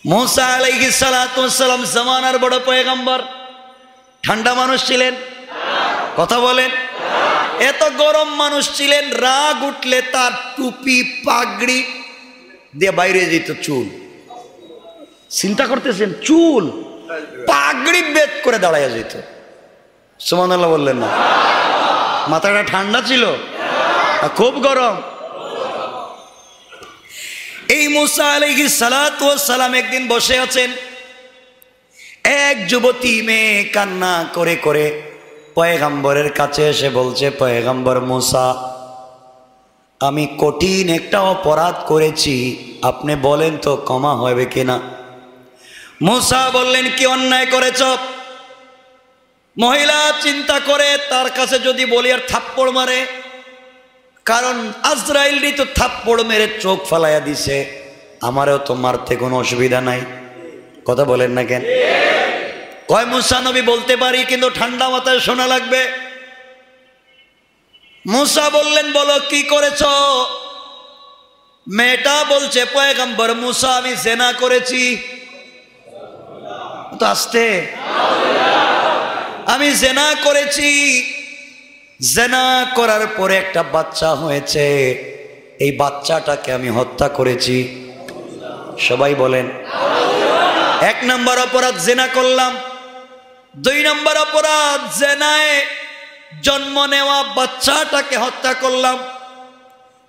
मूसा आलैहिस्सलाम जमानार बड़ पयगम्बर ठंडा मानुष छिलेन कथा बोलेन एत गरम मानुष छिलेन राग उठले तार टुपी पागड़ी दिए बाइरे जेत चुल चिंता करतेছেন चुल पागड़ी बेत करे दाঁড়ায়া যেত সুবহানাল্লাহ বললেন না মাথাটা ঠান্ডা ছিল খুব গরম এই मूसा आलैहिस्सलाम একদিন বসে আছেন এক যুবতী মেয়ে কান্না করে করে পয়গম্বরের কাছে এসে বলছে পয়গম্বর मूसा আমি কঠিন একটা অপরাধ করেছি আপনি বলেন তো ক্ষমা হবে কিনা मूसा বললেন কি অন্যায় করেছ महिला चिंता करे तार काছে যদি বলি আর থাপ্পড় মারে কারণ আজরাইলই তো থাপ্পড় মেরে চোখ ফালায়া দিছে আমারও তো মারতে কোনো অসুবিধা নাই কথা বলেন না কেন কয় मूसा নবী বলতে পারি কিন্তু ঠান্ডা মাথায় শোনা লাগবে मूसा বললেন বলো কি করেছো মেয়েটা বলছে পয়গম্বর मूसा আমি জিনা করেছি তো আস্তে আমি জিনা করেছি জিনা করার পরে একটা বাচ্চা হয়েছে এই বাচ্চাটাকে আমি হত্যা করেছি সবাই বলেন এক নাম্বার অপরাধ জিনা করলাম দুই নাম্বার অপরাধ জিনায় জন্ম নেওয়া বাচ্চাটাকে হত্যা করলাম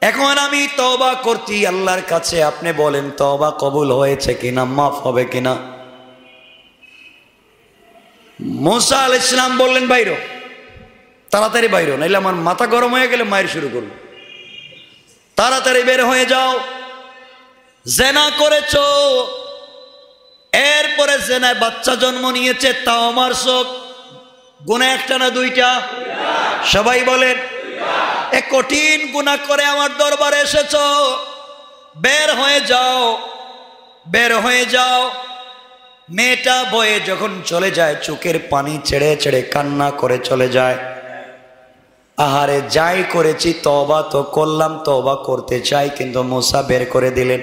এখন আমি তওবা করছি আল্লাহর কাছে আপনি বলেন তওবা কবুল হয়েছে কিনা মাফ হবে কিনা मूसा आलैहिस सालाम बोलें বাইরো তাড়াতাড়ি বাইরো নাইলে আমার মাথা গরম হয়ে গেলে মায়ের শুরু করব তাড়াতাড়ি বের হয়ে যাও জিনা করেছো এরপরে জিনায় বাচ্চা জন্ম নিয়েছে তাও মারছো গুনাহ একটা না দুইটা সবাই বলেন এক কঠিন গুনাহ করে আমার দরবারে এসেছো বের হয়ে যাও বের হয়ে যাও মেয়েটা বয়ে যখন চলে যায় চোখের পানি ছেড়ে ছেড়ে কান্না করে চলে যায় আহারে যাই করেছি তওবা তো করলাম তওবা করতে চাই কিন্তু मूसा বের করে দিলেন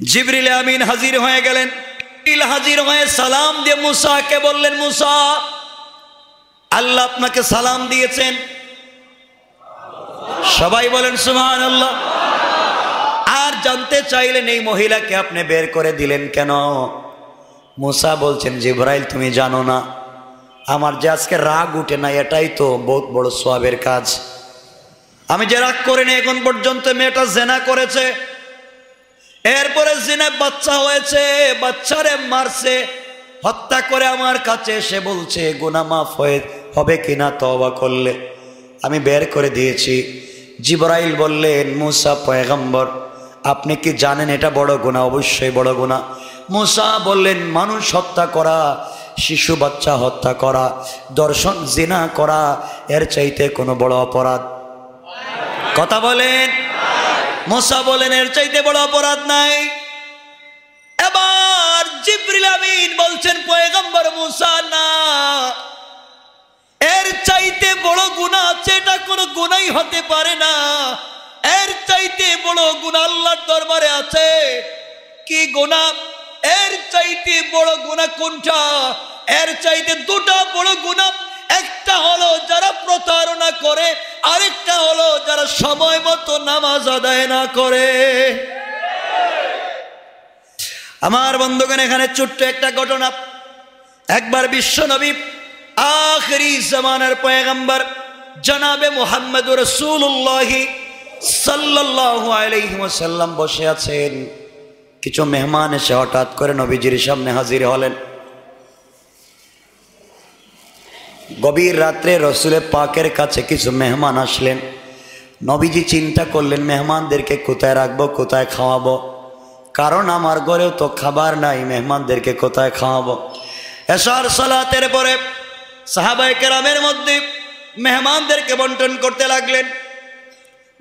জিবরিল আমিন হাজির হয়ে গেলেন জিবরিল হাজির হয়ে সালাম দিয়ে मूसाকে বললেন मूसा আল্লাহ আপনাকে সালাম দিয়েছেন সবাই বলেন সুবহানাল্লাহ আর জানতে চাইলেন এই মহিলাকে আপনি বের করে দিলেন কেন मूसा बोलছেন জিবরাইল তুমি জানো না আমার যে আজকে রাগ উঠে না এটাই তো বহুত বড় সওয়াবের কাজ আমি যে রাগ করে না এখন পর্যন্ত মেয়েটা জিনা করেছে এরপরে জিনায় বাচ্চা হয়েছে বাচ্চারে মারছে হত্যা করে আমার কাছে এসে বলছে গুনাহ মাফ হবে কিনা তওবা করলে আমি বের করে দিয়েছি জিবরাইল বললেন मूसा পয়গম্বর আপনি কি জানেন এটা বড় গুনাহ অবশ্যই বড় গুনাহ मूसा बोलें मानुष हत्या करा शिशु बच्चा हत्या करा दर्शन जिना करा एर चाइते कोनो बड़ अपराध कथा बोलें मूसा बोलें एर चाइते बड़ अपराध नाई एबार जिब्रिल आमीन बोलছেন পয়গম্বর मूसा ना एर चाइते बड़ गुनाह আছে এটা কোনো গুনাহই হতে পারে না एर চাইতে বড় গুনাহ আল্লাহর দরবারে আছে কি গুনাহ एर চাইতে বড় গুনাহ কোনটা एर চাইতে দুটো বড় গুনাহ একটা হলো যারা প্রতারণা করে আরেকটা হলো যারা সময় মতো নামাজ আদায় না করে আমার বন্ধুগণ এখানে ছোট্ট একটা ঘটনা একবার বিশ্ব নবী আখেরি জামানার পয়গম্বর জনাবে মুহাম্মদুর রাসূলুল্লাহ সাল্লাল্লাহু আলাইহি ওয়াসাল্লাম বসে আছেন কিছু মেহমান এসে হঠাৎ করে নবীজির সামনে হাজির হলেন গভীর রাতে রাসূল পাকের কাছে কিছু মেহমান আসলেন নবীজি চিন্তা করলেন মেহমানদেরকে কোথায় রাখবো কোথায় খাওয়াবো কারণ আমার ঘরেও তো খাবার নাই মেহমানদেরকে কোথায় খাওয়াবো এশার সালাতের পরে সাহাবায়ে কেরামের মধ্যে মেহমানদেরকে বন্টন করতে লাগলেন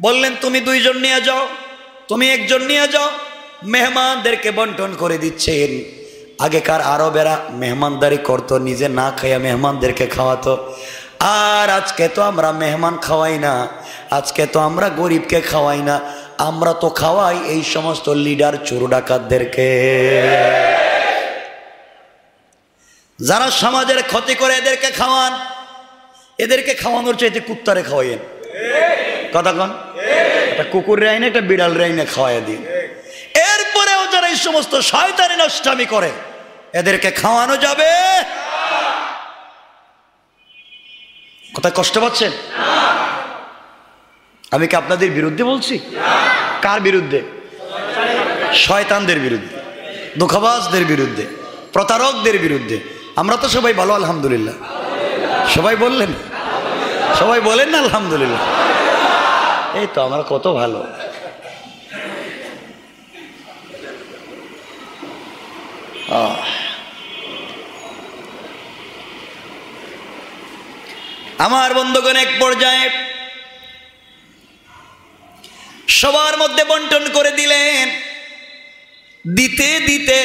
বললেন তুমি দুইজন নিয়ে যাও তুমি একজন নিয়ে যাও মেহমানদেরকে বন্টন করে দিচ্ছেন আগেকার আরবেরা মেহমানদারি করতো নিজে না খাইয়া মেহমানদেরকে খাওয়াতো আর আজকে তো আমরা মেহমান খাওয়াই না আজকে তো আমরা গরিবকে খাওয়াই না আমরা তো খাওয়াই এই সমস্ত লিডার চোর ডাকাতদেরকে, যারা সমাজের ক্ষতি করে এদেরকে খাওয়ান। এদেরকে খাওয়ানোর চাইতে কুত্তারে খাওয়াইয়েন। কথা কন, একটা কুকুরের আইনে একটা বিড়ালের আইনে খাওয়াই দিন। এরপরেও যারা এই সমস্ত শয়তানি নষ্টামি করে এদেরকে খাওয়ানো যাবে? কোথায় কষ্ট পাচ্ছেন? আমি কি আপনাদের বিরুদ্ধে বলছি? কার বিরুদ্ধে? শয়তানদের বিরুদ্ধে, ধোঁকাবাজদের বিরুদ্ধে, প্রতারকদের বিরুদ্ধে। আমরা তো সবাই ভালো আলহামদুলিল্লাহ। সবাই বললেন, সবাই বলেন না আলহামদুলিল্লাহ। এই তো আমরা কত ভালো। আমার বন্ধুগণ, এক পর্যায়ে সবার মধ্যে বন্টন করে দিলেন। দিতে দিতে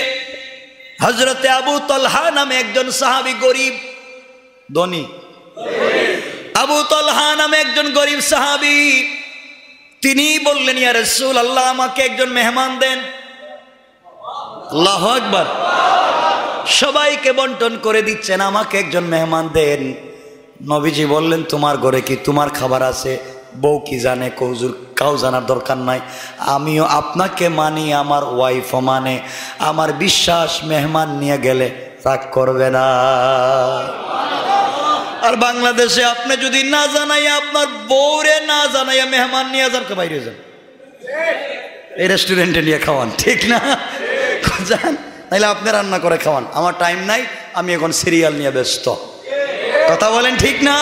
হযরতে আবু তালহা নামে একজন সাহাবী, গরিব ধনী, আবু তালহা নামে একজন গরিব সাহাবী, তিনি বললেন, ইয়া রাসূলুল্লাহ, আমাকে একজন মেহমান দেন। আল্লাহু আকবার। সবাইকে বন্টন করে দিচ্ছেন, আমাকে একজন মেহমান দেন। নবীজি বললেন, তোমার ঘরে কি তোমার খাবার আছে? বউ কি জানে? কৌজুর কাউ জানার দরকার নাই, আমিও আপনাকে মানি, আমার ওয়াইফও মানে। আমার বিশ্বাস মেহমান নিয়ে গেলে রাগ করবে না। আর বাংলাদেশে আপনি যদি না জানাই, আপনার বউরে না জানাইয়া মেহমান নিয়ে যান, বাইরে যান, এই রেস্টুরেন্টে নিয়ে খাওয়ান, ঠিক না? যান, নাইলে আপনি রান্না করে খাওয়ান। আমার টাইম নাই, আমি এখন সিরিয়াল নিয়ে ব্যস্ত। কথা বলেন, ঠিক না?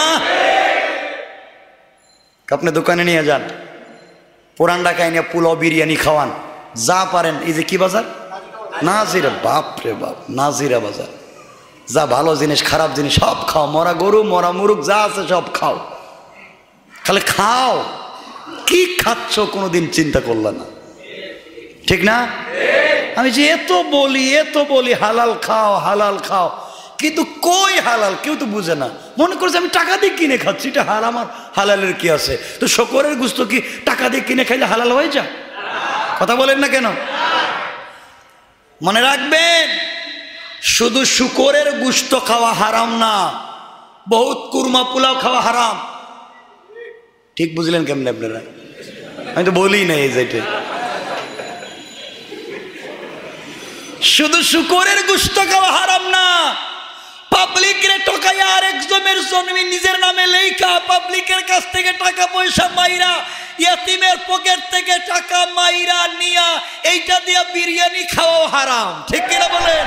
আপনি দোকানে নিয়ে যান, পুরান ঢাকায় নিয়ে পোলাও বিরিয়ানি খাওয়ান, যা পারেন। এই যে কি বাজার? নাজিরা। বাপ রে বাপ, নাজিরা বাজার। যা ভালো জিনিস খারাপ জিনিস সব খাও, মরা গরু মরা মুরগ যা আছে সব খাও, খালি খাও। কি খাচ্ছ কোনোদিন চিন্তা করলে না, ঠিক না? আমি যে এত বলি হালাল খাও হালাল খাও, কিন্তু কই হালাল কেউ তো বুঝে না। মনে করছে আমি টাকা দিয়ে কিনে খাচ্ছি, এটা হারাম, আর হালালের কি আছে? তো শকরের গোশত কি টাকা দিয়ে কিনে খাইলে হালাল হয়ে যায়? কথা বলেন না কেন? মনে রাখবেন, শুধু শুকরের গোশত খাওয়া হারাম না, বহুত কুরমা পোলাও খাওয়া হারাম। ঠিক বুঝলেন কেমন আপনারা? আমি তো বলি না এই যেটা, শুধু শুকরের গোশত খাওয়া হারাম না, পাবলিকের ঠকাইয়া আরেকজনের জমি নিজের নামে লেখা, পাবলিকের কাছ থেকে টাকা পয়সা মাইরা, ইয়াতিমের পকেট থেকে টাকা মাইরা নিয়া এইটা দিয়া বিরিয়ানি খাওয়াও হারাম, ঠিক কিনা বলেন?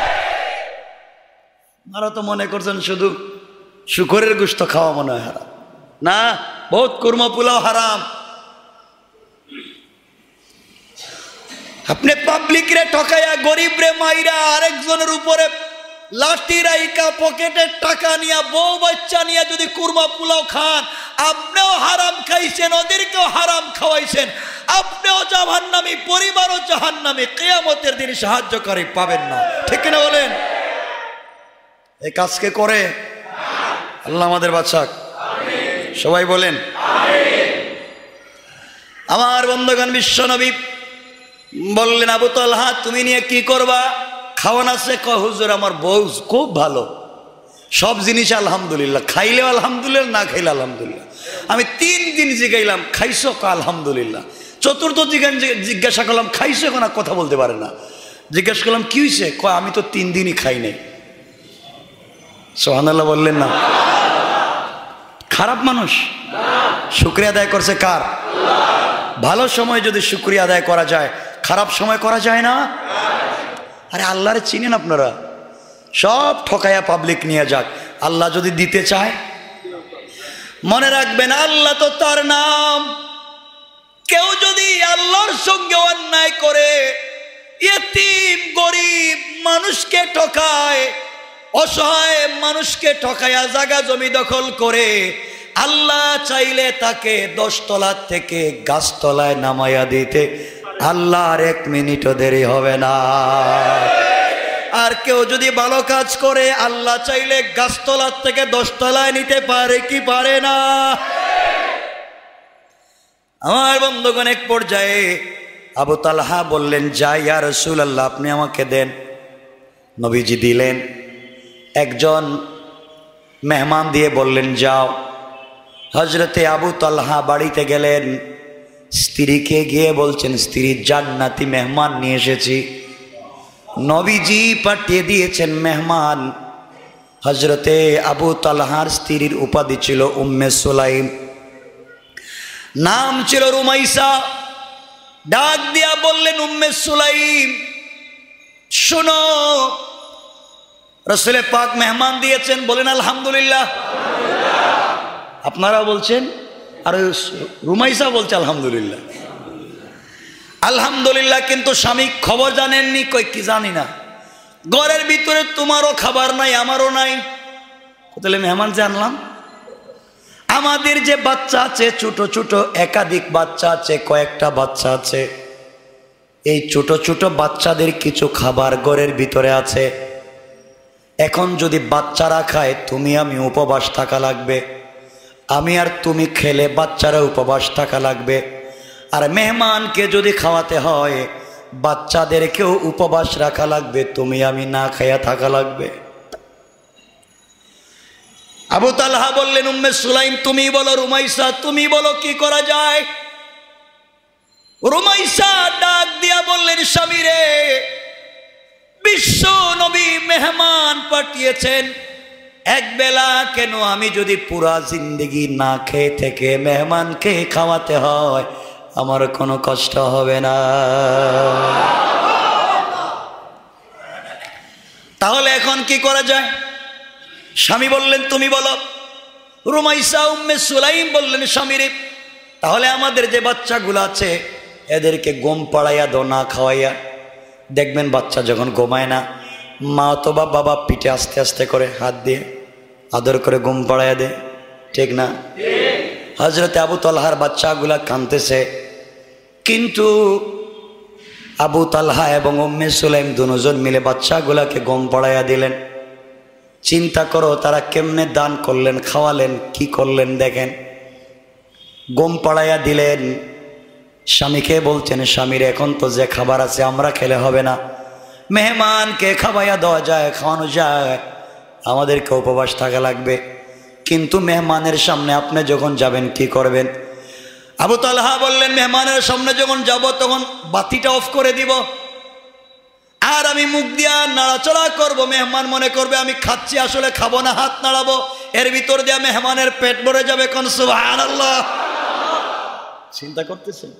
আপনারা তো মনে করছেন শুধু শুকরের গোশত খাওয়া মনে হয় হারাম, না, বহুত কুরমা পোলাও হারাম। আপনি পাবলিকরে ঠকাইয়া গরিবরে মাইরা আরেকজনের উপরে লাঠি রাইকা পকেটের টাকা নিয়া বউ বাচ্চা নিয়ে যদি কুরমা পোলাও খান, আপনিও হারাম খাইছেন, ওদেরকেও হারাম খাওয়াইছেন, আপনিও জাহান্নামী, পরিবারও জাহান্নামী, কিয়ামতের দিন সাহায্যকারী পাবেন না, ঠিক কিনা বলেন? এই কাজকে করে আল্লাহ আমাদের বাঁচাক, সবাই বলেন আমার বন্ধুগণ। বিশ্ব নবী বললেন, আবু তালহা তুমি নিয়ে কি করবা? খাওয়ান আছে? কয় হুজুর আমার বউ খুব ভালো, সব জিনিস আলহামদুলিল্লাহ, খাইলেও আলহামদুলিল্লাহ, না খাইলে আলহামদুলিল্লাহ। আমি 3 দিন জিগাইলাম, খাইছো? আলহামদুলিল্লাহ। চতুর্থ জিজ্ঞাসা করলাম, খাইছো? এখন আর কথা বলতে পারে না। জিজ্ঞাসা করলাম কি হয়েছে? কয় আমি তো 3 দিনই খাই নাই। সুবহানাল্লাহ বললেন না? খারাপ মানুষ? শুকরিয়া আদায় করছে কার? ভালো সময় যদি শুকরিয়া আদায় করা যায়, খারাপ সময় করা যায় না? আরে আল্লাহরে চিনেন আপনারা? সব ঠকাইয়া পাবলিক নিয়ে যাক, আল্লাহ যদি দিতে চায়, মনে রাখবেন আল্লাহ তো তার নাম। কেউ যদি আল্লাহর সঙ্গে অন্যায় করে, ইয়েতিম গরিব মানুষকে ঠকায়, অসহায় মানুষকে ঠকায়া জায়গা জমি দখল করে, আল্লাহ চাইলে তাকে 10 তলার থেকে গাছতলায় নামাইয়া দিতে আল্লাহর 1 মিনিটও দেরি হবে না। আর কেউ যদি ভালো কাজ করে, আল্লাহ চাইলে গাছতলার থেকে 10 তলায় নিতে পারে কি পারে না? আমার বন্ধুগণ, এক পর্যায়ে আবু তালহা বললেন, যাই ইয়া রাসূলুল্লাহ, আপনি আমাকে দেন। নবীজি দিলেন। একজন মেহমান দিয়ে বললেন, যাও। হযরতে আবু তালহা বাড়িতে গেলেন, স্ত্রীকে গিয়ে বলছেন, স্ত্রী, জান্নাতি মেহমান নিয়ে এসেছি। নবীজি পাঠিয়ে দিয়েছেন মেহমান। হযরতে আবু তালহার স্ত্রীর উপাধি ছিল উম্মে সুলাইম, নাম ছিল রুমাইসা। ডাক দিয়া বললেন, উম্মে সুলাইম, শোনো, রাসূল পাক মেহমান দিয়েছেন। বলেন আলহামদুলিল্লাহ। আপনারা বলছেন, আর রুমাইসা বলছে আলহামদুলিল্লাহ। আলহামদুলিল্লাহ, কিন্তু স্বামী খবর জানেননি। কই, কি জানি না, ঘরের ভিতরে তোমারও খাবার নাই, আমারও নাই। তাহলে মেহমান যে আনলাম, আমাদের যে বাচ্চা আছে, ছোট ছোট একাধিক বাচ্চা আছে, কয়েকটা বাচ্চা আছে, এই ছোট ছোট বাচ্চাদের কিছু খাবার ঘরের ভিতরে আছে। এখন যদি বাচ্চারা খায়, তুমি আমি উপবাস থাকা লাগবে। আমি আর তুমি খেলে বাচ্চারা উপবাস থাকা লাগবে। আর মেহমানকে যদি খাওয়াতে হয়, বাচ্চাদেরকেও উপবাস রাখা লাগবে, তুমি আমি না খাইয়া থাকা লাগবে। আবু তালহা বললেন, উম্মে সুলাইম, তুমি বলো, রুমাইসা তুমি বলো, কি করা যায়? রুমাইসা ডাক দিয়া বললেন, স্বামী রে, বিশ্ব নবী মেহমান পাঠিয়েছেন, এক বেলা কেন, আমি যদি পুরা জিন্দেগি না খেয়ে থেকে মেহমানকে খাওয়াতে হয়, আমার কোনো কষ্ট হবে না। তাহলে এখন কি করা যায়? স্বামী বললেন, তুমি বলো। রুমাইসা উম্মে সুলাইম বললেন, স্বামী রে, তাহলে আমাদের যে বাচ্চাগুলো আছে, এদেরকে ঘুম পাড়াইয়া দাও, না খাওয়াইয়া। দেখবেন বাচ্চা যখন ঘুমায় না, মা অথবা বাবা পিঠে আস্তে আস্তে করে হাত দিয়ে আদর করে ঘুম পাড়াইয়া দেয়, ঠিক না? হযরতে আবু তালহার বাচ্চাগুলা কাঁদতেছে, কিন্তু আবু তালহা এবং উম্মে সুলাইম দুজন মিলে বাচ্চাগুলাকে ঘুম পাড়াইয়া দিলেন। চিন্তা করো, তারা কেমনে দান করলেন, খাওয়ালেন, কি করলেন দেখেন। ঘুম পাড়াইয়া দিলেন। স্বামীকে বলছেন, স্বামীর এখন তো যে খাবার আছে আমরা খেলে হবে না, মেহমানকে খাওয়াইয়া দেওয়া যায়, খাওয়ানো যায়, আমাদেরকে উপবাস থাকা লাগবে। কিন্তু মেহমানের সামনে আপনি যখন যাবেন কি করবেন? আবু তালহা বললেন, মেহমানের সামনে যখন যাব তখন বাতিটা অফ করে দিব, আর আমি মুখ দিয়া নাড়াচড়া করব। মেহমান মনে করবে আমি খাচ্ছি, আসলে খাবো না, হাত নাড়াবো, এর ভিতর দিয়া মেহমানের পেট ভরে যাবে। কোন সুবহানাল্লাহ। চিন্তা করতেছেন?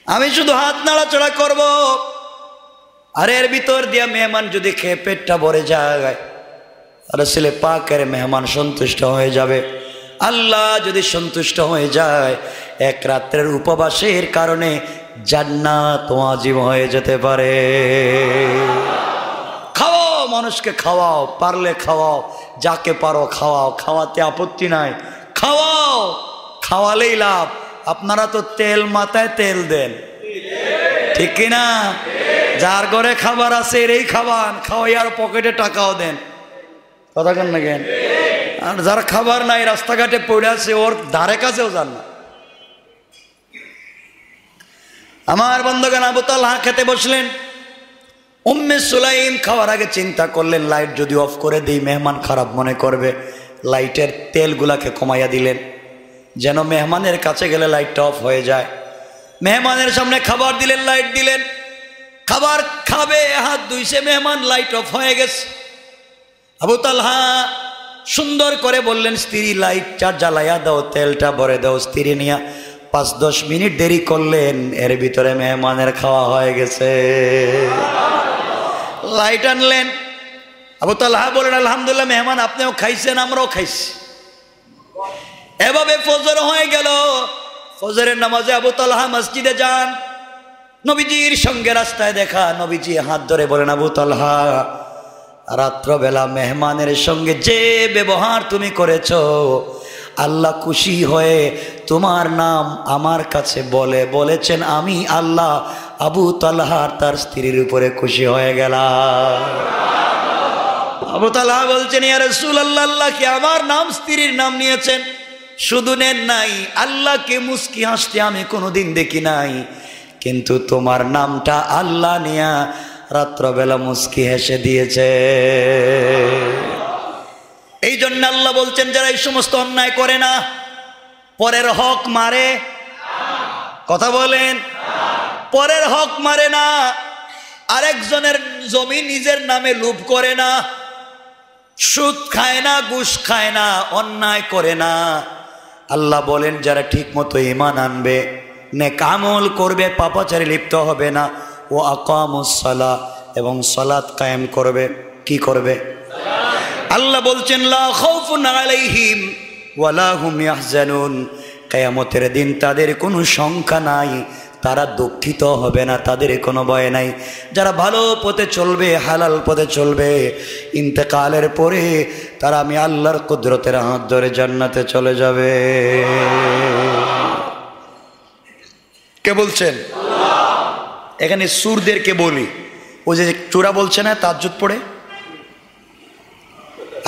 আমি শুধু হাত নাড়াচড়া করব, আর এর ভিতর দিয়া মেহমান যদি খেয়ে পেটটা ভরে যায়, রাসূল পাকের মেহমান সন্তুষ্ট হয়ে যাবে। আল্লাহ যদি সন্তুষ্ট হয়ে যায়, এক রাত্রের উপবাসের কারণে জান্নাত ওয়াজিব হয়ে যেতে পারে। খাওয়াও, মানুষকে খাওয়াও, পারলে খাওয়াও, যাকে পারো খাওয়াও, খাওয়াতে আপত্তি নাই, খাওয়াও, খাওয়ালেই লাভ। আপনারা তো তেল মাথায় তেল দেন, ঠিক কিনা? যার ঘরে খাবার আছে এরই খাবার খাওয়াই, আর পকেটে টাকাও দেন, কথা কেন না কেন? আর যার খাবার নাই, রাস্তাঘাটে পড়ে আছে, ওর ধারে কাছেও যান না। আমার বন্ধুগণ, আবু তালহা খেতে বসলেন। উম্মে সুলাইম খাওয়ার আগে চিন্তা করলেন, লাইট যদি অফ করে দিই মেহমান খারাপ মনে করবে। লাইটের তেলগুলাকে কমাইয়া দিলেন, যেন মেহমানের কাছে গেলে লাইটটা অফ হয়ে যায়। মেহমানের সামনে খাবার দিলেন, লাইট দিলেন, খাবার খাবে, হাত ধুইছে, মেহমান, লাইট অফ হয়ে গেছে। আবু তালহা সুন্দর করে বললেন, স্ত্রী লাইটটা জ্বালাইয়া দাও, তেলটা ভরে দাও। স্ত্রী নিয়া 5-10 মিনিট দেরি করলেন, এর ভিতরে মেহমানের খাওয়া হয়ে গেছে। লাইট আনলেন। আবু তালহা বলেন, আলহামদুলিল্লাহ, মেহমান আপনিও খাইছেন, আমরাও খাইছি। এভাবে ফজর হয়ে গেল। ফজরের নামাজে আবু তালহা মসজিদে যান। নবীজির সঙ্গে রাস্তায় দেখা। নবীজি হাত ধরে বলেন, আবু তালহা, রাত্রবেলা মেহমানের সঙ্গে যে ব্যবহার তুমি করেছ, আল্লাহ খুশি হয়ে তোমার নাম আমার কাছে বলেছেন, আমি আল্লাহ আবু তালহার তার স্ত্রীর উপরে খুশি হয়ে গেলাম। আবু তালহা বলছেন, ইয়া রাসূলুল্লাহ, আল্লাহ কি আমার নাম স্ত্রীর নাম নিয়েছেন? শুধু নেন নাই, আল্লাহকে মুস্কি হাসতে আমি কোনোদিন দেখি নাই, কিন্তু তোমার নামটা আল্লাহ নিয়া রাত্রবেলা মুস্কি হেসে দিয়েছে। এই জন্য আল্লাহ বলছেন যারা এই সমস্ত অন্যায় করে না, পরের হক মারে, কথা বলেন, পরের হক মারে না, আরেকজনের জমি নিজের নামে লুপ করে না, সুদ খায় না, ঘুষ খায় না, অন্যায় করে না। আল্লাহ বলেন যারা ঠিক মতো ঈমান আনবে, নেক আমল করবে, পাপাচারে লিপ্ত হবে না, ও আকামুস সালাহ, এবং সালাত কায়েম করবে। কি করবে? আল্লাহ বলছেন লা খাউফুন আলাইহিম ওয়ালা হুম ইয়াহজানুন, কিয়ামতের দিন তাদের কোনো শঙ্কা নাই, তারা দুঃখিত হবে না, তাদের কোনো ভয় নাই। যারা ভালো পথে চলবে, হালাল পথে চলবে, ইন্তেকালের পরে তারা আমি আল্লাহর কুদরতের হাত ধরে জান্নাতে চলে যাবে। কে বলছেন? এখানে সুরদেরকে বলি, ওই যে চোরা বলছে না তাহাজ্জুদ পড়ে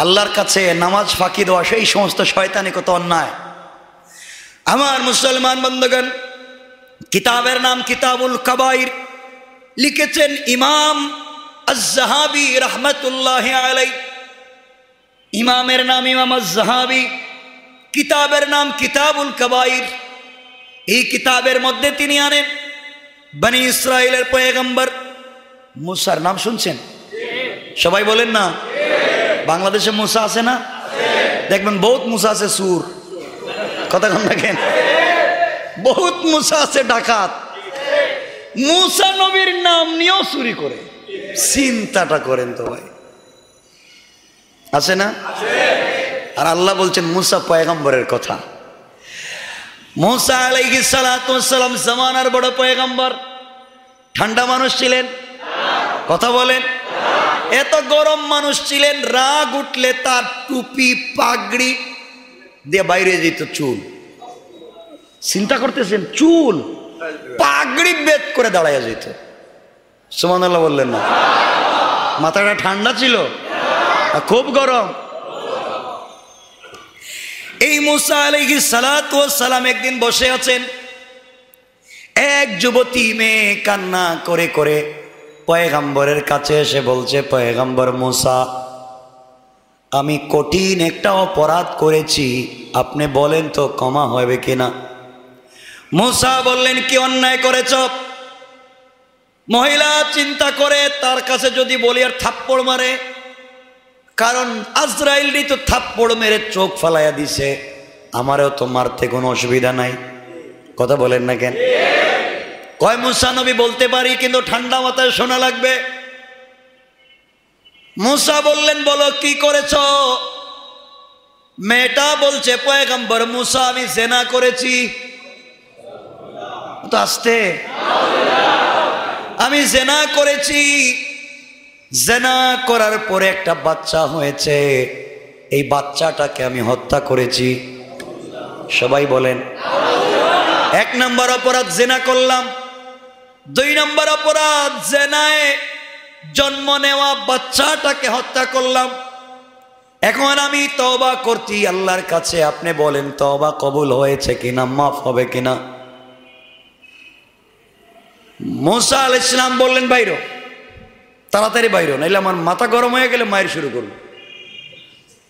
আল্লাহর কাছে নামাজ ফাঁকি দেওয়া, সেই সমস্ত শয়তানি কত অন্যায়। আমার মুসলমান বন্ধুগণ, কিতাবের নাম কিতাবুল কাবাইর, লিখেছেন ইমাম আজ-যাহাবী রাহমাতুল্লাহি আলাইহি। ইমামের নাম ইমাম আজ-যাহাবী, কিতাবের নাম কিতাবুল কাবাইর। এই কিতাবের মধ্যে তিনি আনেন বনি ইসরাইলের পয়গম্বর মুসার নাম শুনছেন? সবাই বলেন না। বাংলাদেশে মুসা আছে না? দেখবেন বহুত মুসা আছে সুর, কথা কন দেখেন, বহুত মুসা আছে ডাকাত। মুসা নবীর নাম নিয়েও চুরি করে, চিন্তাটা করেন তো ভাই, আছে না? আর আল্লাহ বলছেন মুসা পয়গম্বরের কথা। মুসা আলাইহিস সালাতু ওয়াস সালাম জামানার বড় পয়গম্বর, ঠান্ডা মানুষ ছিলেন, কথা বলেন, এত গরম মানুষ ছিলেন, রাগ উঠলে তার টুপি পাগড়ি দিয়ে বাইরে যেত চুল। চিন্তা করতেছেন, চুল পাগড়ি বেদ করে দাঁড়াইয়া যেত। সুবহানাল্লাহ বললেন না? মাথাটা ঠান্ডা ছিল, খুব গরম। এই মুসা আলাইহিস সালাতু ওয়াস সালাম একদিন বসে আছেন, এক যুবতী মেয়ে কান্না করে করে পয়গম্বরের কাছে এসে বলছে, পয়গম্বর মুসা, আমি কঠিন একটা অপরাধ করেছি, আপনি বলেন তো ক্ষমা হবে কিনা? মুসা বললেন, কি অন্যায় করেছ? মহিলা চিন্তা করে, তার কাছে যদি বলি আর থাপ্পড় মারে, কারণ আজরাইলই তো থাপ্পড় মেরে চোখ ফালাইয়া দিছে, আমারও তো মারতে কোনো অসুবিধা নাই, কথা বলেন না কেন? কয় মুসা নবী বলতে পারি, কিন্তু ঠান্ডা মাথায় শোনা লাগবে। মুসা বললেন, বলো কি করেছ? মেয়েটা বলছে, পয়গম্বর মুসা, আমি জিনা করেছি। তো আস্তে, আমি জিনা করেছি, জিনা করার পরে একটা বাচ্চা হয়েছে, এই বাচ্চাটাকে আমি হত্যা করেছি। সবাই বলেন, এক নম্বর অপরাধ জিনা করলাম, দুই নম্বর অপরাধ জিনায় জন্ম নেওয়া বাচ্চাটাকে হত্যা করলাম। এখন আমি তওবা করছি আল্লাহর কাছে, আপনি বলেন তওবা কবুল হয়েছে কিনা, মাফ হবে কিনা? মুসা আলাইহিস সালাম বললেন, বাইরো, তাড়াতাড়ি বাইরো, নাইলে আমার মাথা গরম হয়ে গেলে মায়ের শুরু করব,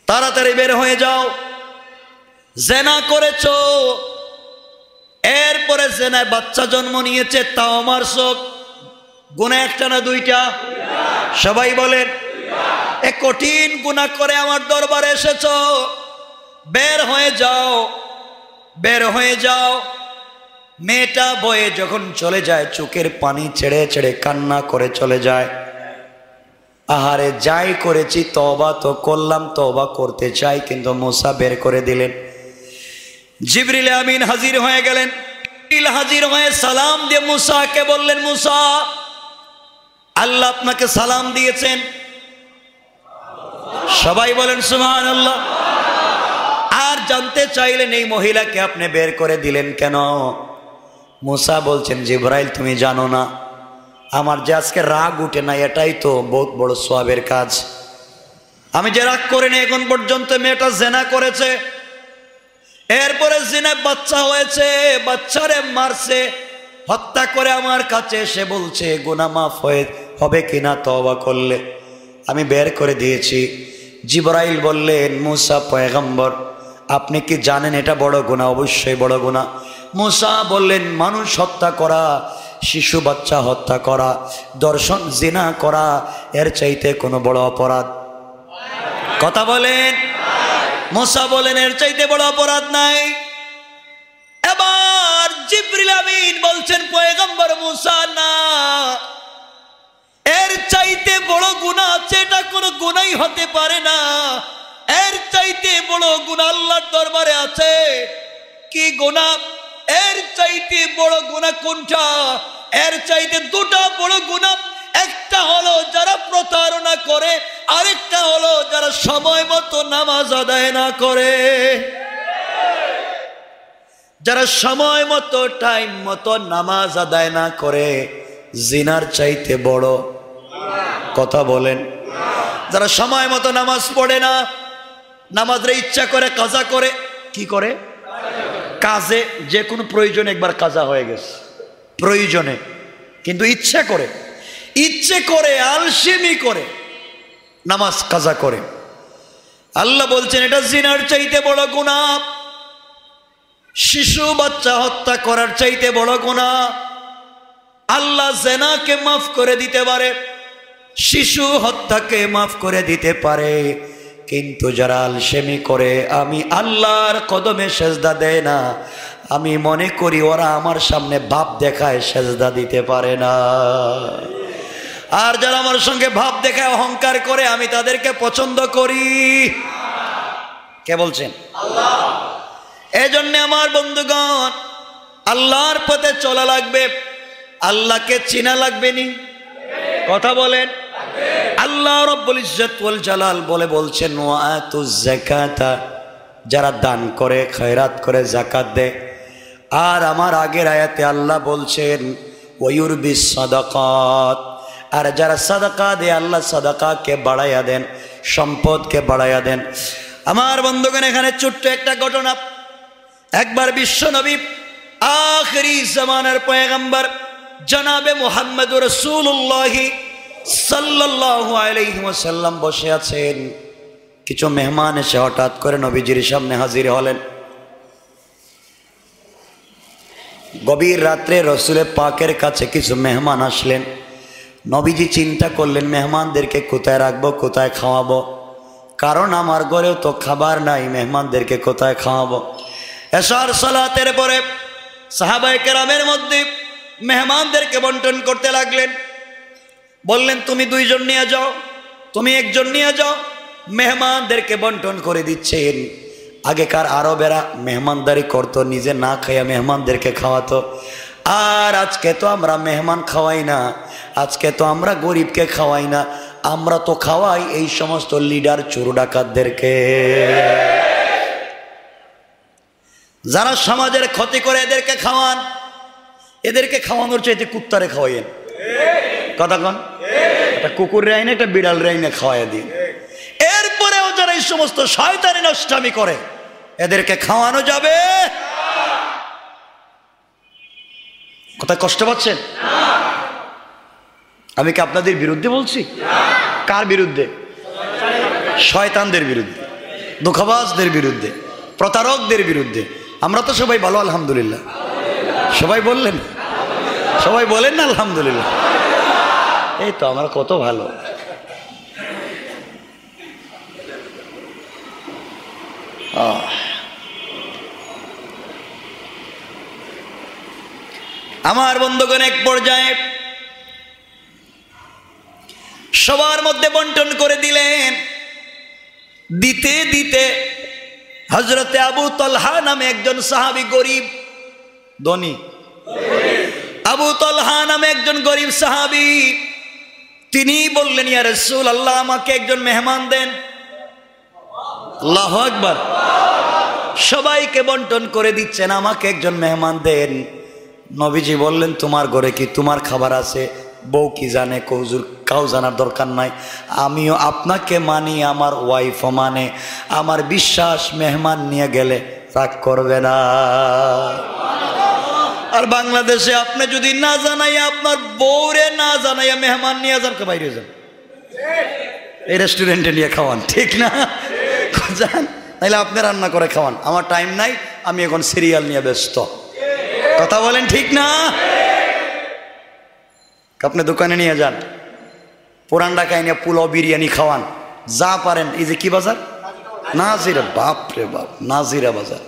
তাড়াতাড়ি বের হয়ে যাও। জিনা করেছো, এরপরে জিনায় বাচ্চা জন্ম নিয়েছে, তাও আমার শোক, গুনাহ একটা না দুইটা? সবাই বলেন, এ কঠিন গুনাহ করে আমার দরবারে এসেছো, বের হয়ে যাও, বের হয়ে যাও। মেয়েটা বয়ে যখন চলে যায়, চোখের পানি ছেড়ে ছেড়ে কান্না করে চলে যায়। আহারে, যাই করেছি তওবা তো করলাম, তওবা করতে চাই, কিন্তু মুসা বের করে দিলেন। জিবরিল আমিন হাজির হয়ে গেলেন, হাজির হয়ে সালাম দিয়ে মুসাকে বললেন, মুসা, আল্লাহ আপনাকে সালাম দিয়েছেন। সবাই বলেন সুবহানাল্লাহ। আর জানতে চাইলেন এই মহিলাকে আপনি বের করে দিলেন কেন? মুসা বলছেন, জিবরাইল তুমি জানো না, আমার যে আজকে রাগ উঠে না, এটাই তো বহুত বড় সওয়াবের কাজ। আমি যে রাগ করে না এখন পর্যন্ত, মেয়েটা জিনা করেছে, এরপরে জিনা বাচ্চা হয়েছে, বাচ্চারে মারছে, হত্যা করে আমার কাছে এসে বলছে গুনাহ মাফ হবে কিনা তওবা করলে। আমি বের করে দিয়েছি। জিবরাইল বললেন মুসা পয়গম্বর আপনি কি জানেন এটা বড় গুনাহ? অবশ্যই বড় গুনাহ। মুসা বললেন মানুষ হত্যা করা, শিশু বাচ্চা হত্যা করা, দর্শন জিনা করা এর চাইতে কোনো বড় অপরাধ? কথা বলেন। মুসা বলেন এর চাইতে বড় অপরাধ নাই। এবার জিবরিল আমিন বলছেন পয়গম্বর মুসা না, এর চাইতে বড় গুনাহ আছে, এটা কোনো গুনাহই হতে পারে না। এর চাইতে বড় গুনাহ আল্লাহর দরবারে আছে। কি গুনাহ? এর চাইতে বড় গুনাহ কোনটা? এর চাইতে দুটা বড় গুনাহ। একটা হলো যারা প্রতারণা করে, আরেকটা হলো যারা সময় মতো নামাজ আদায় না করে। যারা সময় মতো টাইম মতো নামাজ আদায় না করে জিনার চাইতে বড়। কথা বলেন। যারা সময় মতো নামাজ পড়ে না, নামাজের ইচ্ছা করে কাজা করে, কি করে? কাজে যে কোনো প্রয়োজনে একবার কাজা হয়ে গেছে, প্রয়োজনে, কিন্তু ইচ্ছে করে আলসেমি করে নামাজ কাজা করে। আল্লাহ বলছেন এটা জিনার চাইতে বড় গুনাহ। শিশু বাচ্চা হত্যা করার চাইতে বড় গুনাহ। আল্লাহ জিনাকে মাফ করে দিতে পারে, শিশু হত্যাকে মাফ করে দিতে পারে, কিন্তু যারা আলসেমি করে আমি আল্লাহর কদমে সেজদা দেয় না, আমি মনে করি ওরা আমার সামনে ভাব দেখায় সেজদা দিতে পারে না। আর যারা আমার সঙ্গে ভাব দেখায় অহংকার করে আমি তাদেরকে পছন্দ করি। কে বলছেন? আল্লাহ। এজন্য আমার বন্ধুগণ আল্লাহর পথে চলা লাগবে, আল্লাহকে চিনা লাগবে নি। কথা বলেন। আল্লাহ রাব্বুল ইজ্জত ওয়াল জালাল বলছেন ওয়াতুজ যাকাতা, যারা দান করে, খয়রাত করে, যাকাত দেয়। আর আমার আগের আয়াতে আল্লাহ বলছেন ওয়ুরবিস সাদাকাত, আর যারা সাদাকা দেয় আল্লাহ সাদাকাকে বাড়াইয়া দেন, সম্পদকে বাড়াইয়া দেন। আমার বন্ধুগণ এখানে ছোট্ট একটা ঘটনা। একবার বিশ্ব নবী আখিরি জামানার পয়গম্বর জনাবে মুহাম্মদুর রাসূলুল্লাহ সাল্লাল্লাহু আলাইহি ওয়াসাল্লাম বসে আছেন। কিছু মেহমান এসে হঠাৎ করে নবীজির সামনে হাজির হলেন। গভীর রাত্রে রসুলের পাকের কাছে কিছু মেহমান আসলেন। নবীজি চিন্তা করলেন মেহমানদেরকে কোথায় রাখবো, কোথায় খাওয়াবো, কারণ আমার ঘরেও তো খাবার নাই, মেহমানদেরকে কোথায় খাওয়াবো। এশার সালাতের পরে সাহাবায়ে কেরামের মধ্যে মেহমানদেরকে বন্টন করতে লাগলেন। বললেন তুমি দুইজন নিয়ে যাও, তুমি একজন নিয়ে যাও। মেহমানদেরকে বন্টন করে দিচ্ছেন। আগেকার আরবেরা মেহমানদারি করতো, নিজে না খাইয়া মেহমানদেরকে খাওয়াতো। আর আজকে তো আমরা মেহমান খাওয়াই না, আজকে তো আমরা গরিবকে খাওয়াই না, আমরা তো খাওয়াই এই সমস্ত লিডার চোর ডাকাতদেরকে, যারা সমাজের ক্ষতি করে এদেরকে খাওয়ান। এদেরকে খাওয়ানোর চাইতে কুত্তারে খাওয়াইয়েন। কথা কন, একটা কুকুর রাইনে একটা বিড়াল রাইনে খাওয়াই দিন। এরপরেও যারা এই সমস্ত শয়তানি নষ্টামি করে এদেরকে খাওয়ানো যাবে? কোথায় কষ্ট পাচ্ছেন? আমি কি আপনাদের বিরুদ্ধে বলছি? কার বিরুদ্ধে? শয়তানদের বিরুদ্ধে, ধোঁকাবাজদের বিরুদ্ধে, প্রতারকদের বিরুদ্ধে। আমরা তো সবাই ভালো আলহামদুলিল্লাহ। সবাই বললেন, সবাই বলেন না আলহামদুলিল্লাহ। এই তো আমরা কত ভালো। আমার বন্ধুগণ এক পর্যায়ে সবার মধ্যে বন্টন করে দিলেন। দিতে দিতে হযরতে আবু তালহা নামে একজন সাহাবী, গরিব ধনী, আবু তালহা নামে একজন গরিব সাহাবী, তিনি বললেন ইয়া রাসূলুল্লাহ আমাকে একজন মেহমান দেন। আল্লাহু আকবার। সবাইকে বন্টন করে দিচ্ছেন, আমাকে একজন মেহমান দেন। নবীজি বললেন তোমার ঘরে কি তোমার খাবার আছে? বউ কি জানে? হুজুর কাউ জানার দরকার নাই, আমিও আপনাকে মানি, আমার ওয়াইফও মানে। আমার বিশ্বাস মেহমান নিয়ে গেলে রাগ করবে না। আর বাংলাদেশে আপনি যদি না জানাই, আপনার বউরে না জানাইয়া মেহমান নিয়ে যান, বাইরে যান, এই রেস্টুরেন্টে নিয়ে খাওয়ান, ঠিক না? যান, তাইলে আপনি রান্না করে খাওয়ান, আমার টাইম নাই, আমি এখন সিরিয়াল নিয়ে ব্যস্ত। কথা বলেন ঠিক না? আপনি দোকানে নিয়ে যান, পুরান ঢাকায় নিয়ে পোলাও বিরিয়ানি খাওয়ান, যা পারেন। এই যে কি বাজার, নাজিরা, বাপ রে বাপ, নাজিরা বাজার।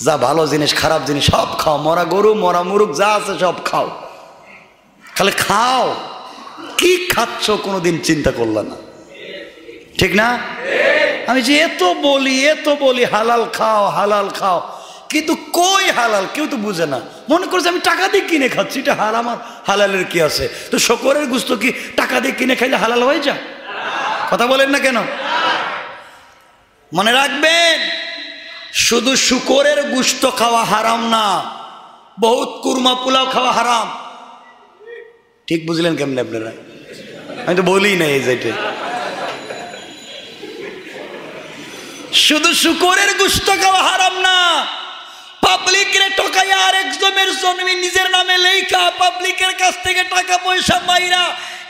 যা ভালো জিনিস খারাপ জিনিস সব খাও, মরা গরু মরা মুরগ যা আছে সব খাও, খালি খাও। কি খাচ্ছ কোনোদিন চিন্তা করলে না, ঠিক না? আমি যে এত বলি হালাল খাও হালাল খাও, কিন্তু কই হালাল কেউ তো বুঝে না। মনে করছে আমি টাকা দিয়ে কিনে খাচ্ছি, এটা হারাম, আর হালালের কি আছে? তো শকরের গোশত কি টাকা দিয়ে কিনে খাইলে হালাল হয়ে যায়? কথা বলেন না কেন? মনে রাখবেন, শুধু শুকরের গোশত খাওয়া হারাম না, বহুত কুরমা পোলাও খাওয়া হারাম। ঠিক বুঝলেন কেমনে আপনারা? আমি তো বলি না এই যেটা, শুধু শুকরের গোশত খাওয়া হারাম না, পাবলিকের ঠকাইয়া আরেকজনের জমি নিজের নামে লেখা, পাবলিকের কাছ থেকে টাকা পয়সা মাইরা,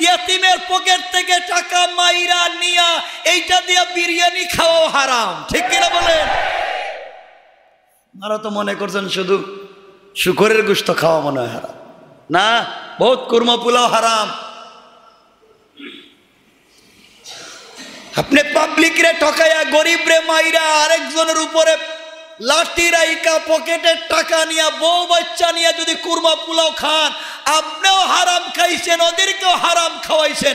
ইয়াতিমের পকেট থেকে টাকা মাইরা নিয়া এইটা দিয়া বিরিয়ানি খাওয়া হারাম, ঠিক কিনা বলেন? আপনারা তো মনে করছেন শুধু শুকরের গোশত খাওয়া মনে হয় হারাম, না, বহুত কুরমা পোলাও হারাম। আপনি পাবলিকরে ঠকাইয়া গরিবরে মাইরা আরেকজনের উপরে লাঠি রাইকা পকেটের টাকা নিয়া বউ বাচ্চা নিয়ে যদি কুরমা পোলাও খান, আপনিও হারাম খাইছেন, ওদেরকেও হারাম খাওয়াইছেন,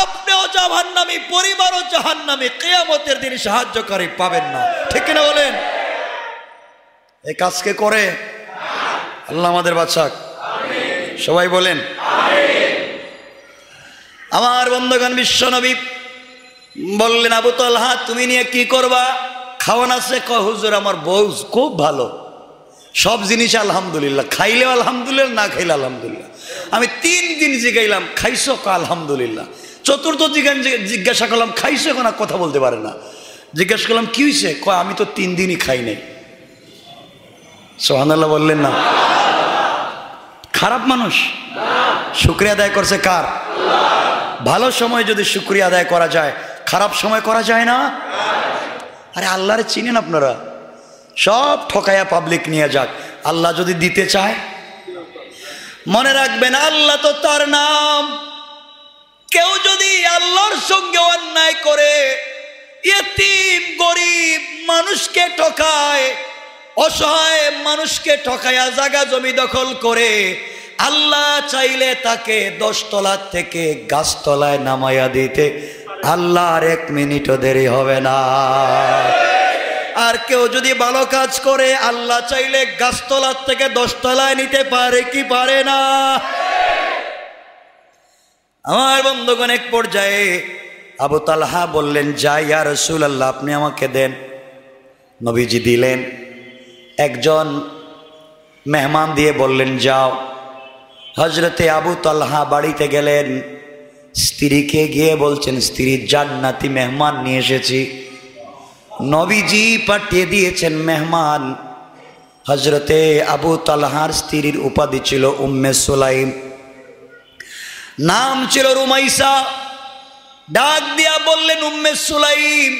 আপনিও জাহান্নামী, পরিবারও জাহান্নামী, কিয়ামতের দিন সাহায্যকারী পাবেন না, ঠিক না বলেন? এই কাজকে করে আল্লাহ আমাদের বাঁচাক, সবাই বলেন আমার বন্ধুগণ। বিশ্বনবী বললেন, আবু তালহা তুমি নিয়ে কি করবা? খাওয়ান আছে? কয় হুজুর আমার বউ খুব ভালো, সব জিনিস আলহামদুলিল্লাহ, খাইলেও আলহামদুলিল্লাহ, না খাইলে আলহামদুলিল্লাহ। আমি 3 দিন জিগাইলাম খাইছো? কয় আলহামদুলিল্লাহ। চতুর্থ জিজ্ঞাসা করলাম খাইছো? এখন আর কথা বলতে পারে না। জিজ্ঞাসা করলাম কি হয়েছে? কয় আমি তো 3 দিনই খাই নাই। সুবহানাল্লাহ বললেন না? খারাপ মানুষ? শুকরিয়া আদায় করছে কার? ভালো সময় যদি শুকরিয়া আদায় করা যায়, খারাপ সময় করা যায় না? আরে আল্লাহরে চিনেন আপনারা? সব ঠকাইয়া পাবলিক নিয়ে যাক, আল্লাহ যদি দিতে চায়, মনে রাখবেন আল্লাহ তো তার নাম। কেউ যদি আল্লাহর সঙ্গে অন্যায় করে, ইয়েতিম গরিব মানুষকে ঠকায়, অসহায় মানুষকে ঠকায়া জায়গা জমি দখল করে, আল্লাহ চাইলে তাকে 10 তলা থেকে গাছতলায় নামাইয়া দিতে আল্লাহর 1 মিনিটও দেরি হবে না। আর কেউ যদি ভালো কাজ করে, আল্লাহ চাইলে গাছতলার থেকে 10 তলায় নিতে পারে কি পারে না? আমার বন্ধুগণ, এক পর্যায়ে আবু তালহা বললেন, যাই ইয়া রাসূলুল্লাহ, আপনি আমাকে দেন। নবীজি দিলেন। একজন মেহমান দিয়ে বললেন যাও। হজরতে আবু তালহা বাড়িতে গেলেন, স্ত্রীকে গিয়ে বলছেন, স্ত্রী জান্নাতি মেহমান নিয়ে এসেছি। নবীজি পাঠিয়ে দিয়েছেন মেহমান। হজরতে আবু তালহার স্ত্রীর উপাধি ছিল উম্মে সুলাইম, নাম ছিল রুমাইসা। ডাক দিয়া বললেন, উম্মে সুলাইম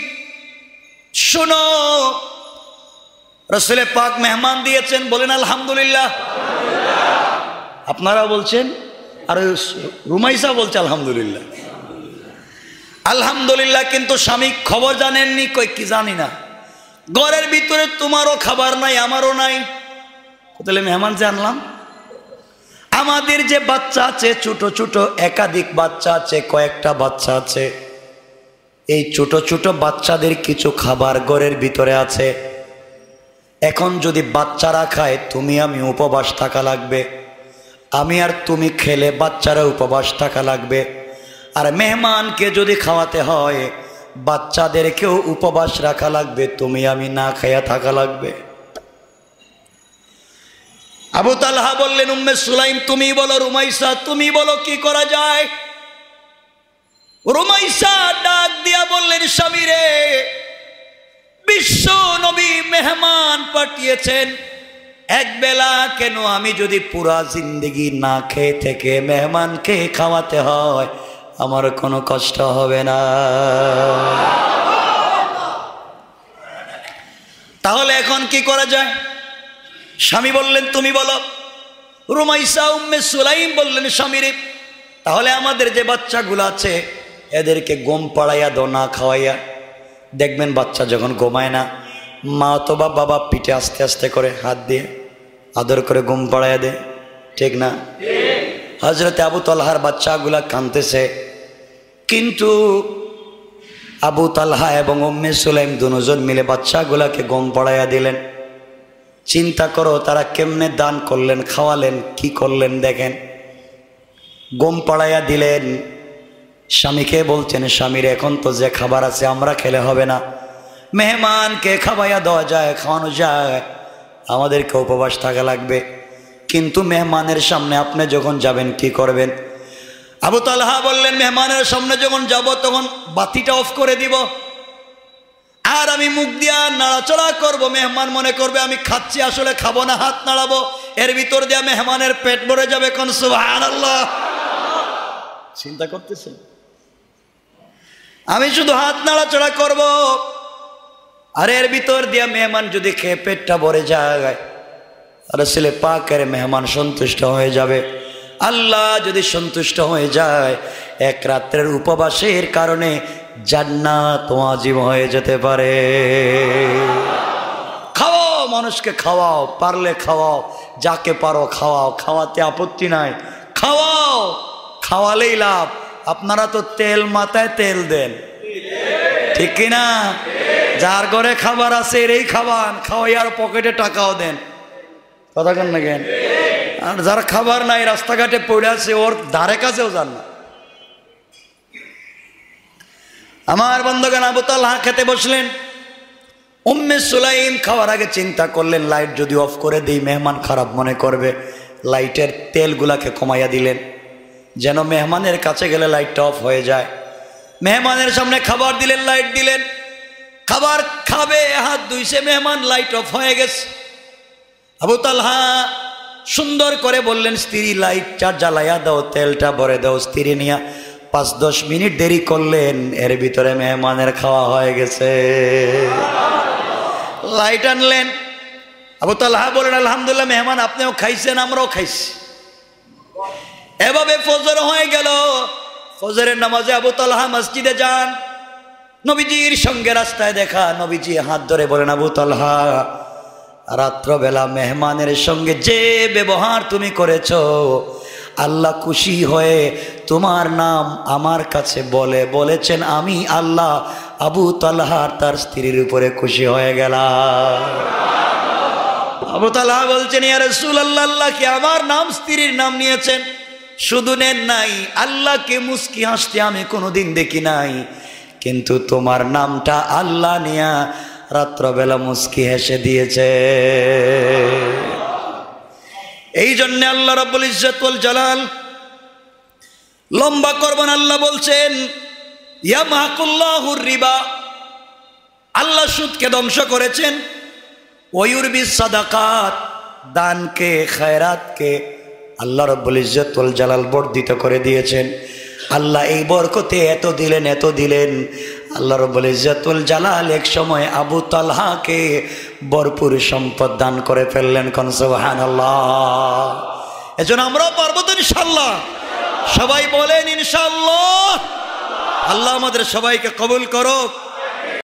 শোনো, রাসূল পাক মেহমান দিয়েছেন, বলেন আলহামদুলিল্লাহ। আপনারা বলছেন, আর রুমাইসা বলছে আলহামদুলিল্লাহ। আলহামদুলিল্লাহ, কিন্তু স্বামী খবর জানেননি। কই কি জানি না, ঘরের ভিতরে তোমারও খাবার নাই আমারও নাই, তাহলে মেহমান যে আনলাম। আমাদের যে বাচ্চা আছে ছোট ছোট, একাধিক বাচ্চা আছে, কয়েকটা বাচ্চা আছে, এই ছোট ছোট বাচ্চাদের কিছু খাবার ঘরের ভিতরে আছে। এখন যদি বাচ্চারা খায়, তুমি আমি উপবাস থাকা লাগবে, আমি আর তুমি খেলে বাচ্চারা উপবাস থাকা লাগবে। আর মেহমানকে যদি খাওয়াতে হয়, বাচ্চাদেরকেও উপবাস রাখা লাগবে, তুমি আমি না খাইয়া থাকা লাগবে। আবু তালহা বললেন, উম্মে সুলাইম তুমি বলো, রুমাইসা তুমি বলো কি করা যায়। রুমাইসা ডাক দিয়া বললেন, স্বামী রে, বিশ্ব নবী মেহমান পাঠিয়েছেন, এক বেলা কেন আমি যদি পুরা জিন্দগি না খেয়ে থেকে মেহমানকে খাওয়াতে হয়, আমার কোনো কষ্ট হবে না। তাহলে এখন কি করা যায়? স্বামী বললেন তুমি বলো। রুমাইসা উম্মে সুলাইম বললেন স্বামীরে, তাহলে আমাদের যে বাচ্চাগুলো আছে এদেরকে ঘুম পাড়াইয়া দাও না খাওয়াইয়া। দেখবেন বাচ্চা যখন ঘুমায় না, মা অথবা বাবা পিঠে আস্তে আস্তে করে হাত দিয়ে আদর করে ঘুম পাড়াইয়া দেয়, ঠিক না? হযরতে আবু তালহার বাচ্চাগুলা কাঁদতেছে, কিন্তু আবু তালহা এবং উম্মে সুলাইম দুজন মিলে বাচ্চাগুলাকে ঘুম পাড়াইয়া দিলেন। চিন্তা করো তারা কেমনে দান করলেন, খাওয়ালেন, কি করলেন দেখেন। ঘুম পাড়াইয়া দিলেন। স্বামীকে বলছেন, স্বামীর এখন তো যে খাবার আছে আমরা খেলে হবে না, মেহমানকে খাওয়াইয়া দেওয়া যায়, খাওয়ানো যায়, আমাদেরকে উপবাস থাকা লাগবে। কিন্তু মেহমানের সামনে আপনি যখন যাবেন কি করবেন? আবু তালহা বললেন, মেহমানের সামনে যখন যাব তখন বাতিটা অফ করে দিব, আর আমি মুখ দিয়া নাড়াচড়া করব। মেহমান মনে করবে আমি খাচ্ছি, আসলে খাবো না, হাত নাড়াবো, এর ভিতর দিয়া মেহমানের পেট ভরে যাবে। কোন সুবহানাল্লাহ। চিন্তা করতেছেন? আমি শুধু হাত নাড়াচড়া করব, আর এর ভিতর দিয়া মেহমান যদি খেয়ে পেটটা ভরে যায়, রাসূল পাকের মেহমান সন্তুষ্ট হয়ে যাবে। আল্লাহ যদি সন্তুষ্ট হয়ে যায়, এক রাত্রের উপবাসের কারণে জান্নাত ওয়াজিব হয়ে যেতে পারে। খাওয়াও, মানুষকে খাওয়াও, পারলে খাওয়াও, যাকে পারো খাওয়াও, খাওয়াতে আপত্তি নাই, খাওয়াও, খাওয়ালেই লাভ। আপনারা তো তেল মাথায় তেল দেন, ঠিক কিনা? যার ঘরে খাবার আছে এরই খাবান, খাওয়াইয়ার পকেটে টাকাও দেন, কথা কেন না কেন? আর যার খাবার নাই রাস্তাঘাটে পড়ে আছে ওর ধারে কাছেও যান না। আমার বন্ধুগণ, আবু তালহা খেতে বসলেন। উম্মে সুলাইম খাওয়ার আগে চিন্তা করলেন লাইট যদি অফ করে দিই মেহমান খারাপ মনে করবে, লাইটের তেলগুলাকে কমাইয়া দিলেন যেন মেহমানের কাছে গেলে লাইটটা অফ হয়ে যায়। মেহমানের সামনে খাবার দিলেন, লাইট দিলেন, খাবার খাবে, হাত ধুইছে, মেহমান, লাইট অফ হয়ে গেছে। আবু তালহা সুন্দর করে বললেন, স্ত্রী লাইটটা জ্বালাইয়া দাও, তেলটা ভরে দাও। স্ত্রী নিয়ে 5-10 মিনিট দেরি করলেন, এর ভিতরে মেহমানের খাওয়া হয়ে গেছে। লাইট আনলেন। আবু তালহা বলেন, আলহামদুলিল্লাহ, মেহমান আপনিও খাইছেন, আমরাও খাইছি। এভাবে ফজর হয়ে গেল। ফজরের নামাজে আবু তালহা মসজিদে যান, নবীজির সঙ্গে রাস্তায় দেখা। নবীজি হাত ধরে বলেন, আবু তালহা, রাত্রবেলা মেহমানের সঙ্গে যে ব্যবহার তুমি করেছো, আল্লাহ খুশি হয়ে তোমার নাম আমার কাছে বলেছেন, আমি আল্লাহ আবু তালহার তার স্ত্রীর উপরে খুশি হয়ে গেলাম। আবু তালহা বলছেন, ইয়া রাসূলুল্লাহ, আল্লাহ কি আমার নাম স্ত্রীর নাম নিয়েছেন? শুধু নেন নাই, আল্লাহকে মুস্কি হাসতে আমি কোনোদিন দেখি নাই, কিন্তু তোমার নামটা আল্লাহ নিয়া রাত্রবেলা মুস্কি হেসে দিয়েছে। এই জন্য আল্লাহ রাব্বুল ইজ্জত ওয়াল জালাল, লম্বা করবেন, আল্লাহ বলছেন, ইয়ামহাকুল্লাহুর রিবা, আল্লাহ সুদকে ধ্বংস করেছেন, ওয়ুরবিস সাদাকাত, দানকে, খায়রাতকে আল্লাহ রাব্বুল ইজ্জত ওয়াল জালাল বর্ধিত করে দিয়েছেন। আল্লাহ এই বরকতে এত দিলেন, আল্লাহ রাব্বুল ইজ্জত ওয়াল জালাল এক সময় আবু তালহাকে ভরপুর সম্পদ দান করে ফেললেন। কোন সুবহানাল্লাহ। এজন্য আমরাও পারবো তো ইনশাআল্লাহ, সবাই বলেন ইনশাআল্লাহ। আল্লাহ আমাদের সবাইকে কবুল করুক।